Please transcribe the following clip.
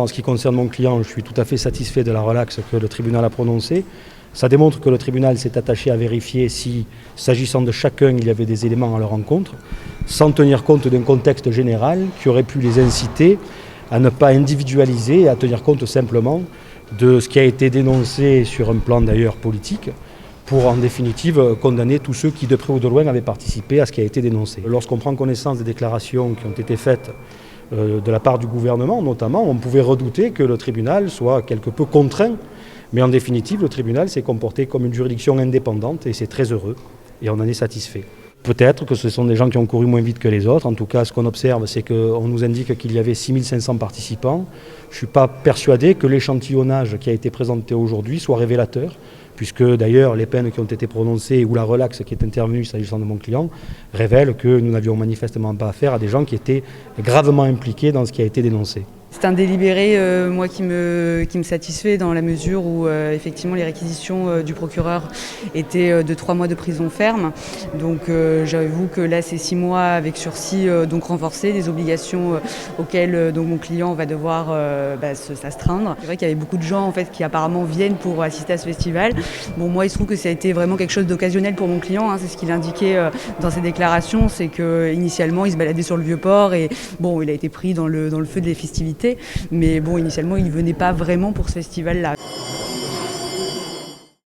En ce qui concerne mon client, je suis tout à fait satisfait de la relaxe que le tribunal a prononcée. Ça démontre que le tribunal s'est attaché à vérifier si, s'agissant de chacun, il y avait des éléments à leur encontre, sans tenir compte d'un contexte général qui aurait pu les inciter à ne pas individualiser et à tenir compte simplement de ce qui a été dénoncé sur un plan d'ailleurs politique, pour en définitive condamner tous ceux qui de près ou de loin avaient participé à ce qui a été dénoncé. Lorsqu'on prend connaissance des déclarations qui ont été faites de la part du gouvernement notamment, on pouvait redouter que le tribunal soit quelque peu contraint, mais en définitive le tribunal s'est comporté comme une juridiction indépendante et c'est très heureux et on en est satisfait. Peut-être que ce sont des gens qui ont couru moins vite que les autres. En tout cas, ce qu'on observe, c'est qu'on nous indique qu'il y avait 6500 participants. Je ne suis pas persuadé que l'échantillonnage qui a été présenté aujourd'hui soit révélateur, puisque d'ailleurs les peines qui ont été prononcées ou la relaxe qui est intervenue s'agissant de mon client révèlent que nous n'avions manifestement pas affaire à des gens qui étaient gravement impliqués dans ce qui a été dénoncé. C'est un délibéré moi qui me satisfait dans la mesure où effectivement les réquisitions du procureur étaient de 3 mois de prison ferme. Donc j'avoue que là c'est 6 mois avec sursis donc renforcé, des obligations auxquelles donc mon client va devoir s'astreindre. C'est vrai qu'il y avait beaucoup de gens en fait qui apparemment viennent pour assister à ce festival. Bon, moi il se trouve que ça a été vraiment quelque chose d'occasionnel pour mon client, hein. C'est ce qu'il indiquait dans ses déclarations, c'est qu'initialement il se baladait sur le Vieux-Port et bon, il a été pris dans le feu des festivités. Mais bon, initialement, il ne venait pas vraiment pour ce festival-là.